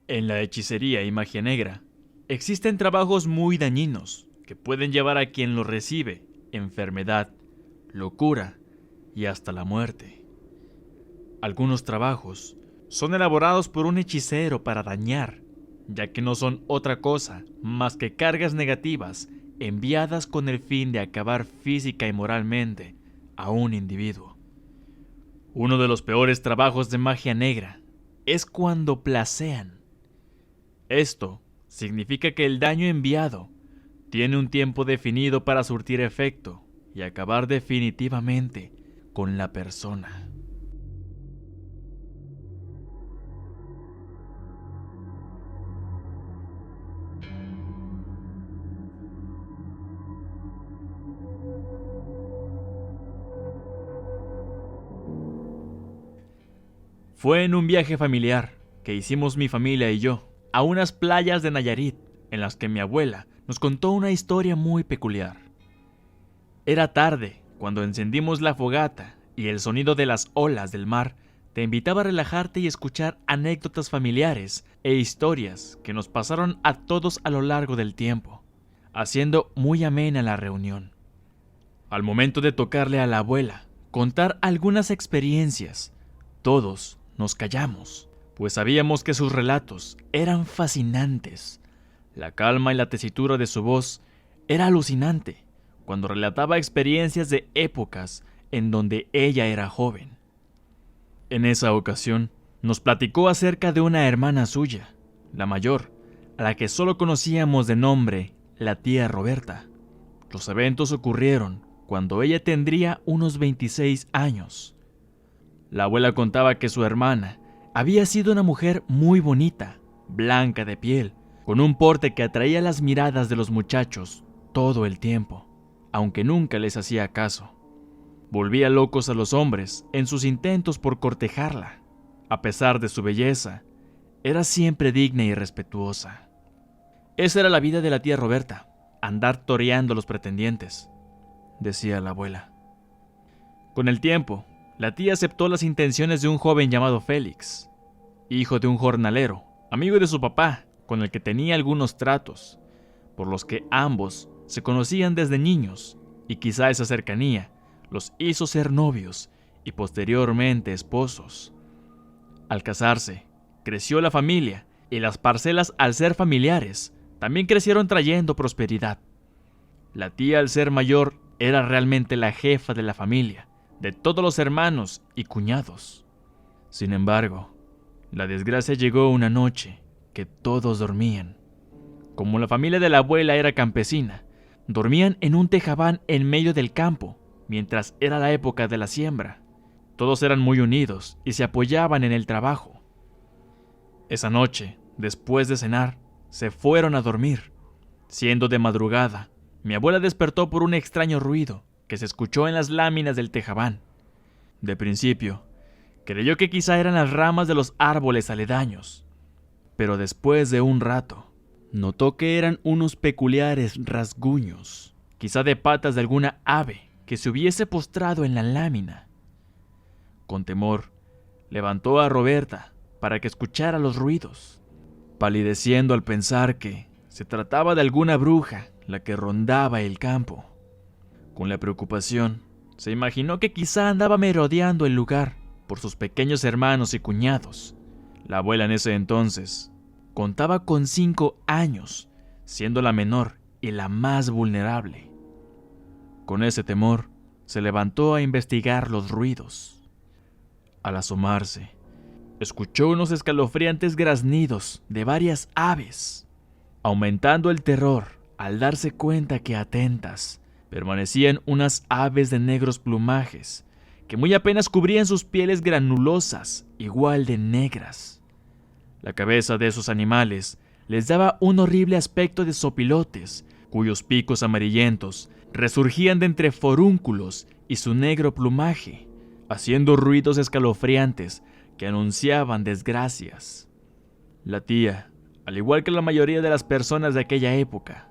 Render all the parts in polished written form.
En la hechicería y magia negra, existen trabajos muy dañinos que pueden llevar a quien los recibe enfermedad, locura y hasta la muerte. Algunos trabajos son elaborados por un hechicero para dañar, ya que no son otra cosa más que cargas negativas enviadas con el fin de acabar física y moralmente a un individuo. Uno de los peores trabajos de magia negra es cuando placean. Esto significa que el daño enviado tiene un tiempo definido para surtir efecto y acabar definitivamente con la persona. Fue en un viaje familiar que hicimos mi familia y yo a unas playas de Nayarit, en las que mi abuela nos contó una historia muy peculiar. Era tarde cuando encendimos la fogata y el sonido de las olas del mar te invitaba a relajarte y escuchar anécdotas familiares e historias que nos pasaron a todos a lo largo del tiempo, haciendo muy amena la reunión. Al momento de tocarle a la abuela contar algunas experiencias, todos nos callamos, pues sabíamos que sus relatos eran fascinantes. La calma y la tesitura de su voz era alucinante cuando relataba experiencias de épocas en donde ella era joven. En esa ocasión, nos platicó acerca de una hermana suya, la mayor, a la que solo conocíamos de nombre la tía Roberta. Los eventos ocurrieron cuando ella tendría unos 26 años. La abuela contaba que su hermana había sido una mujer muy bonita, blanca de piel, con un porte que atraía las miradas de los muchachos todo el tiempo, aunque nunca les hacía caso. Volvía locos a los hombres en sus intentos por cortejarla. A pesar de su belleza, era siempre digna y respetuosa. Esa era la vida de la tía Roberta, andar toreando a los pretendientes, decía la abuela. Con el tiempo, la tía aceptó las intenciones de un joven llamado Félix, hijo de un jornalero, amigo de su papá, con el que tenía algunos tratos, por los que ambos se conocían desde niños, y quizá esa cercanía los hizo ser novios y posteriormente esposos. Al casarse, creció la familia, y las parcelas, al ser familiares, también crecieron trayendo prosperidad. La tía, al ser mayor, era realmente la jefa de la familia, de todos los hermanos y cuñados. Sin embargo, la desgracia llegó una noche que todos dormían. Como la familia de la abuela era campesina, dormían en un tejabán en medio del campo, mientras era la época de la siembra. Todos eran muy unidos y se apoyaban en el trabajo. Esa noche, después de cenar, se fueron a dormir. Siendo de madrugada, mi abuela despertó por un extraño ruido que se escuchó en las láminas del tejabán. De principio, creyó que quizá eran las ramas de los árboles aledaños, pero después de un rato, notó que eran unos peculiares rasguños, quizá de patas de alguna ave que se hubiese postrado en la lámina. Con temor, levantó a Roberta para que escuchara los ruidos, palideciendo al pensar que se trataba de alguna bruja la que rondaba el campo. Con la preocupación, se imaginó que quizá andaba merodeando el lugar por sus pequeños hermanos y cuñados. La abuela en ese entonces contaba con 5 años, siendo la menor y la más vulnerable. Con ese temor, se levantó a investigar los ruidos. Al asomarse, escuchó unos escalofriantes graznidos de varias aves, aumentando el terror al darse cuenta que atentas permanecían unas aves de negros plumajes que muy apenas cubrían sus pieles granulosas, igual de negras. La cabeza de esos animales les daba un horrible aspecto de sopilotes, cuyos picos amarillentos resurgían de entre forúnculos y su negro plumaje, haciendo ruidos escalofriantes que anunciaban desgracias. La tía, al igual que la mayoría de las personas de aquella época,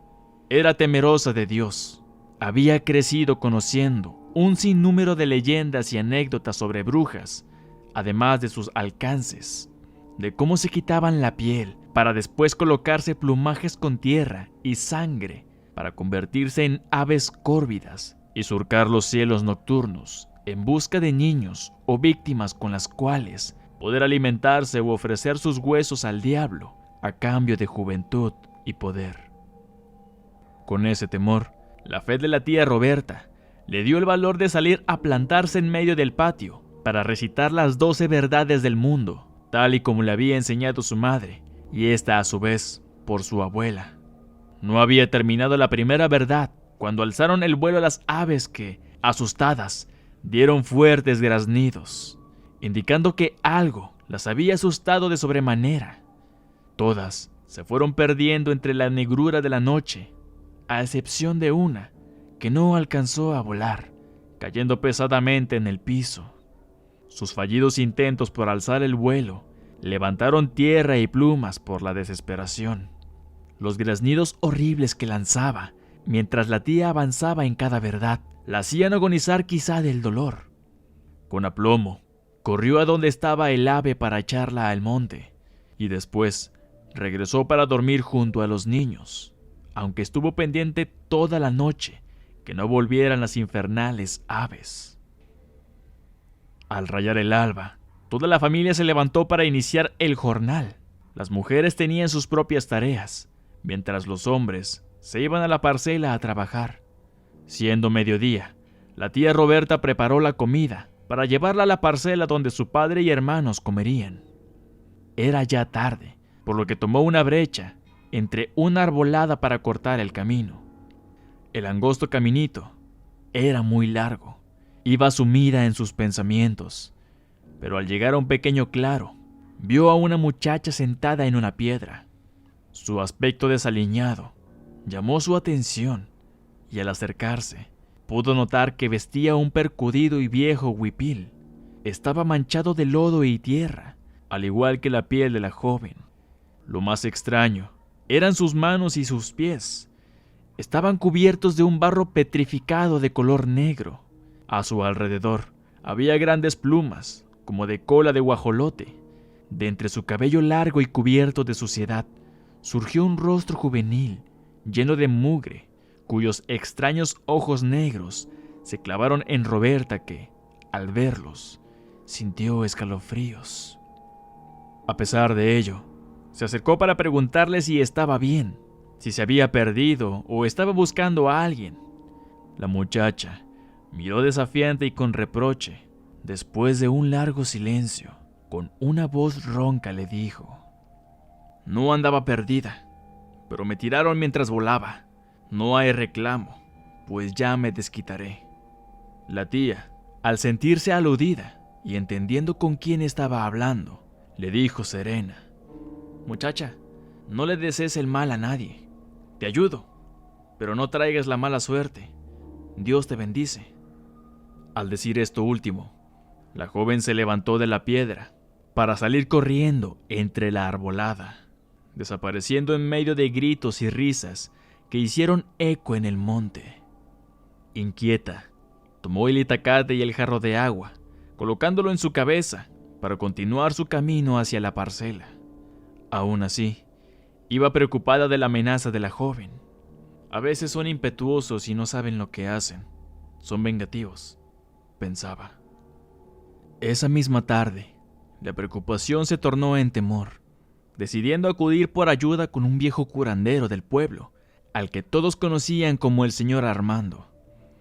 era temerosa de Dios. Había crecido conociendo un sinnúmero de leyendas y anécdotas sobre brujas, además de sus alcances. de cómo se quitaban la piel para después colocarse plumajes con tierra y sangre para convertirse en aves córvidas y surcar los cielos nocturnos en busca de niños o víctimas con las cuales poder alimentarse u ofrecer sus huesos al diablo a cambio de juventud y poder. Con ese temor, la fe de la tía Roberta le dio el valor de salir a plantarse en medio del patio para recitar las 12 verdades del mundo, tal y como le había enseñado su madre, y esta a su vez por su abuela. No había terminado la primera verdad cuando alzaron el vuelo las aves que, asustadas, dieron fuertes graznidos, indicando que algo las había asustado de sobremanera. Todas se fueron perdiendo entre la negrura de la noche, a excepción de una que no alcanzó a volar, cayendo pesadamente en el piso. Sus fallidos intentos por alzar el vuelo levantaron tierra y plumas por la desesperación. Los graznidos horribles que lanzaba mientras la tía avanzaba en cada verdad la hacían agonizar quizá del dolor. Con aplomo, corrió a donde estaba el ave para echarla al monte, y después regresó para dormir junto a los niños, aunque estuvo pendiente toda la noche que no volvieran las infernales aves. Al rayar el alba, toda la familia se levantó para iniciar el jornal. Las mujeres tenían sus propias tareas, mientras los hombres se iban a la parcela a trabajar. Siendo mediodía, la tía Roberta preparó la comida para llevarla a la parcela donde su padre y hermanos comerían. Era ya tarde, por lo que tomó una brecha entre una arbolada para cortar el camino. El angosto caminito era muy largo. Iba sumida en sus pensamientos, pero al llegar a un pequeño claro, vio a una muchacha sentada en una piedra. Su aspecto desaliñado llamó su atención, y al acercarse, pudo notar que vestía un percudido y viejo huipil. Estaba manchado de lodo y tierra, al igual que la piel de la joven. Lo más extraño eran sus manos y sus pies. Estaban cubiertos de un barro petrificado de color negro. A su alrededor había grandes plumas, como de cola de guajolote. De entre su cabello largo y cubierto de suciedad, surgió un rostro juvenil, lleno de mugre, cuyos extraños ojos negros se clavaron en Roberta que, al verlos, sintió escalofríos. A pesar de ello, se acercó para preguntarle si estaba bien, si se había perdido o estaba buscando a alguien. La muchacha miró desafiante y con reproche. Después de un largo silencio, con una voz ronca le dijo: «No andaba perdida, pero me tiraron mientras volaba. No hay reclamo, pues ya me desquitaré». La tía, al sentirse aludida y entendiendo con quién estaba hablando, le dijo serena: «Muchacha, no le desees el mal a nadie. Te ayudo, pero no traigas la mala suerte. Dios te bendice». Al decir esto último, la joven se levantó de la piedra para salir corriendo entre la arbolada, desapareciendo en medio de gritos y risas que hicieron eco en el monte. Inquieta, tomó el itacate y el jarro de agua, colocándolo en su cabeza para continuar su camino hacia la parcela. Aún así, iba preocupada de la amenaza de la joven. A veces son impetuosos y no saben lo que hacen. Son vengativos, pensaba. Esa misma tarde, la preocupación se tornó en temor, decidiendo acudir por ayuda con un viejo curandero del pueblo, al que todos conocían como el señor Armando.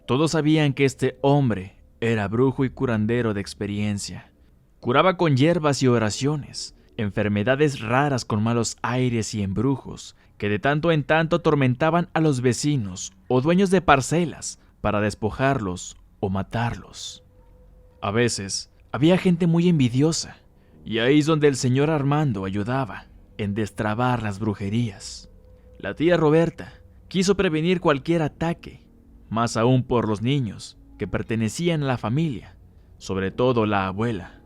Todos sabían que este hombre era brujo y curandero de experiencia. Curaba con hierbas y oraciones enfermedades raras con malos aires y embrujos que de tanto en tanto atormentaban a los vecinos o dueños de parcelas para despojarlos o matarlos. A veces había gente muy envidiosa, y ahí es donde el señor Armando ayudaba en destrabar las brujerías. La tía Roberta quiso prevenir cualquier ataque, más aún por los niños que pertenecían a la familia, sobre todo la abuela.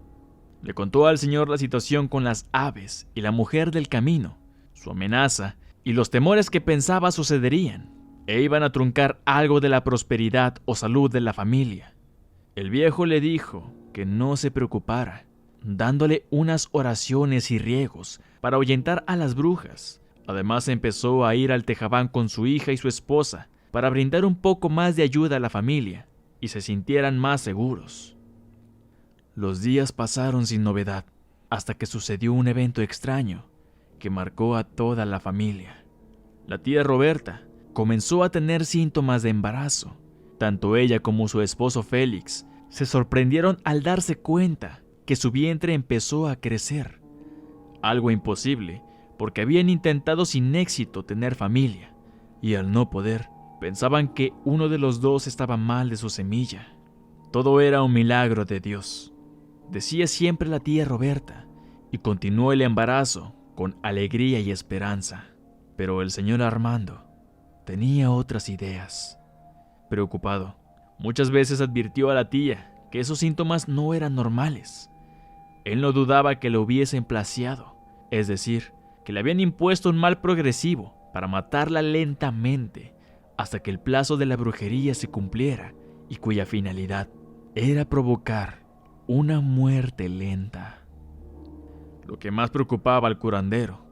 Le contó al señor la situación con las aves y la mujer del camino, su amenaza y los temores que pensaba sucederían, e iban a truncar algo de la prosperidad o salud de la familia. El viejo le dijo que no se preocupara, dándole unas oraciones y riegos para ahuyentar a las brujas. Además empezó a ir al Tejabán con su hija y su esposa para brindar un poco más de ayuda a la familia y se sintieran más seguros. Los días pasaron sin novedad, hasta que sucedió un evento extraño que marcó a toda la familia. La tía Roberta comenzó a tener síntomas de embarazo. Tanto ella como su esposo Félix se sorprendieron al darse cuenta que su vientre empezó a crecer. Algo imposible, porque habían intentado sin éxito tener familia, y al no poder, pensaban que uno de los dos estaba mal de su semilla. Todo era un milagro de Dios, decía siempre la tía Roberta, y continuó el embarazo con alegría y esperanza. Pero el señor Armando tenía otras ideas. Preocupado, muchas veces advirtió a la tía que esos síntomas no eran normales. Él no dudaba que lo hubiesen plagiado, es decir, que le habían impuesto un mal progresivo para matarla lentamente hasta que el plazo de la brujería se cumpliera y cuya finalidad era provocar una muerte lenta. Lo que más preocupaba al curandero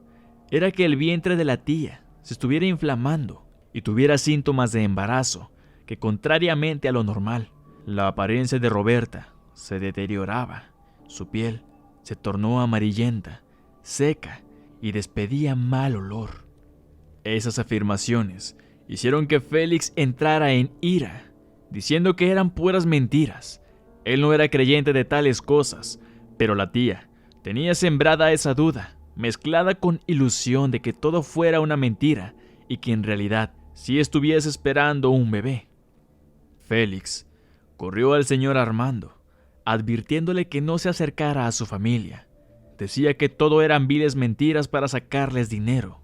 era que el vientre de la tía se estuviera inflamando y tuviera síntomas de embarazo que, contrariamente a lo normal, la apariencia de Roberta se deterioraba. Su piel se tornó amarillenta, seca y despedía mal olor. Esas afirmaciones hicieron que Félix entrara en ira, diciendo que eran puras mentiras. Él no era creyente de tales cosas, pero la tía tenía sembrada esa duda, mezclada con ilusión de que todo fuera una mentira y que en realidad sí estuviese esperando un bebé. Félix corrió al señor Armando, advirtiéndole que no se acercara a su familia. Decía que todo eran viles mentiras para sacarles dinero,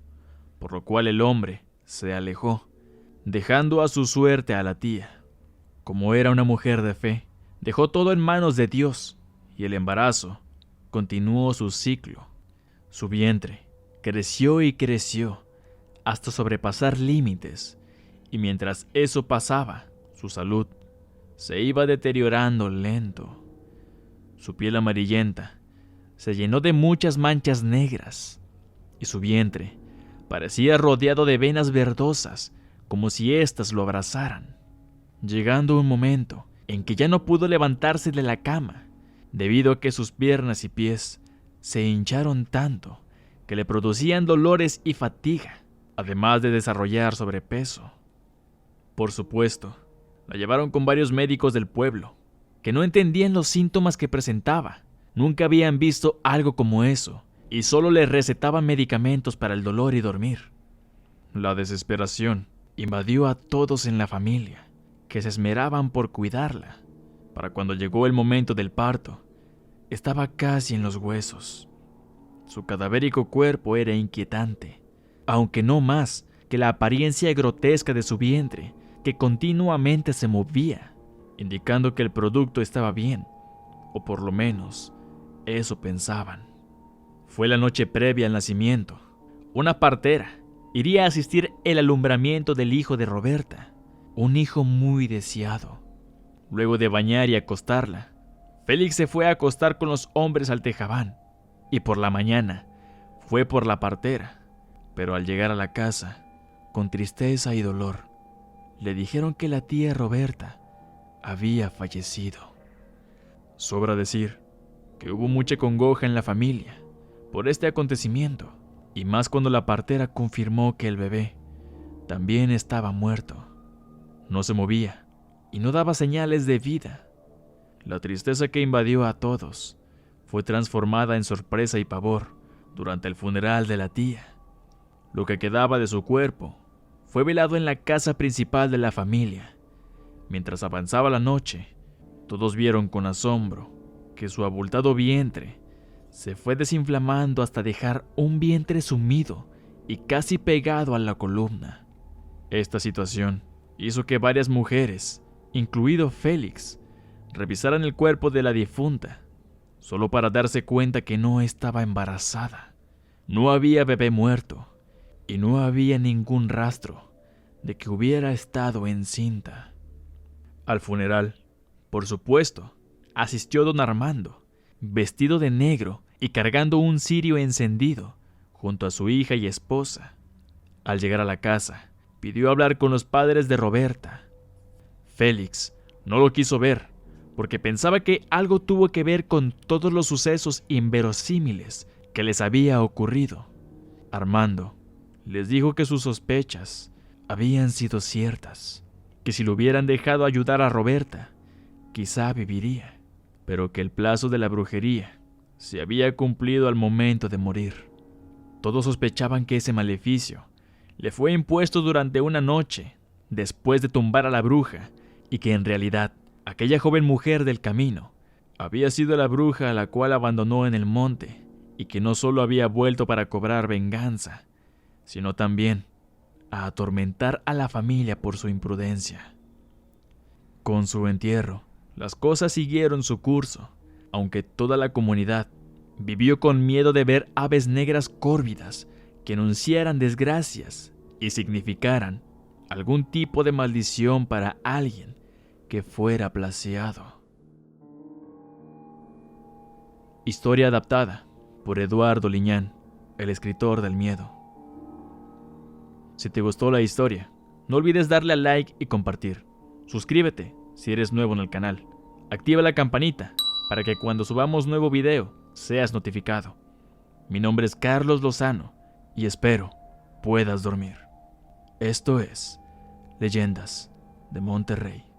por lo cual el hombre se alejó, dejando a su suerte a la tía. Como era una mujer de fe, dejó todo en manos de Dios, y el embarazo continuó su ciclo. Su vientre creció y creció hasta sobrepasar límites, y mientras eso pasaba, su salud se iba deteriorando lento. Su piel amarillenta se llenó de muchas manchas negras, y su vientre parecía rodeado de venas verdosas, como si éstas lo abrazaran. Llegando un momento en que ya no pudo levantarse de la cama, debido a que sus piernas y pies se hincharon tanto que le producían dolores y fatiga, además de desarrollar sobrepeso. Por supuesto, la llevaron con varios médicos del pueblo, que no entendían los síntomas que presentaba. Nunca habían visto algo como eso, y solo le recetaban medicamentos para el dolor y dormir. La desesperación invadió a todos en la familia, que se esmeraban por cuidarla. Para cuando llegó el momento del parto, estaba casi en los huesos. Su cadavérico cuerpo era inquietante, aunque no más que la apariencia grotesca de su vientre, que continuamente se movía, indicando que el producto estaba bien, o por lo menos eso pensaban. Fue la noche previa al nacimiento. Una partera iría a asistir el alumbramiento del hijo de Roberta, un hijo muy deseado. Luego de bañar y acostarla, Félix se fue a acostar con los hombres al Tejabán, y por la mañana fue por la partera, pero al llegar a la casa, con tristeza y dolor, le dijeron que la tía Roberta había fallecido. Sobra decir que hubo mucha congoja en la familia por este acontecimiento, y más cuando la partera confirmó que el bebé también estaba muerto. No se movía y no daba señales de vida. La tristeza que invadió a todos fue transformada en sorpresa y pavor durante el funeral de la tía. Lo que quedaba de su cuerpo fue velado en la casa principal de la familia. Mientras avanzaba la noche, todos vieron con asombro que su abultado vientre se fue desinflamando hasta dejar un vientre sumido y casi pegado a la columna. Esta situación hizo que varias mujeres, incluido Félix, revisaran el cuerpo de la difunta, solo para darse cuenta que no estaba embarazada. No había bebé muerto y no había ningún rastro de que hubiera estado encinta. Al funeral, por supuesto, asistió don Armando, vestido de negro y cargando un cirio encendido, junto a su hija y esposa. Al llegar a la casa, pidió hablar con los padres de Roberta. Félix no lo quiso ver, porque pensaba que algo tuvo que ver con todos los sucesos inverosímiles que les había ocurrido. Armando les dijo que sus sospechas habían sido ciertas, que si lo hubieran dejado ayudar a Roberta, quizá viviría, pero que el plazo de la brujería se había cumplido al momento de morir. Todos sospechaban que ese maleficio le fue impuesto durante una noche, después de tumbar a la bruja, y que en realidad aquella joven mujer del camino había sido la bruja a la cual abandonó en el monte, y que no solo había vuelto para cobrar venganza, sino también a atormentar a la familia por su imprudencia. Con su entierro, las cosas siguieron su curso, aunque toda la comunidad vivió con miedo de ver aves negras córvidas que anunciaran desgracias y significaran algún tipo de maldición para alguien que fuera placeado. Historia adaptada por Eduardo Liñán, el escritor del miedo. Si te gustó la historia, no olvides darle a like y compartir. Suscríbete si eres nuevo en el canal. Activa la campanita para que cuando subamos nuevo video seas notificado. Mi nombre es Carlos Lozano y espero puedas dormir. Esto es Leyendas de Monterrey.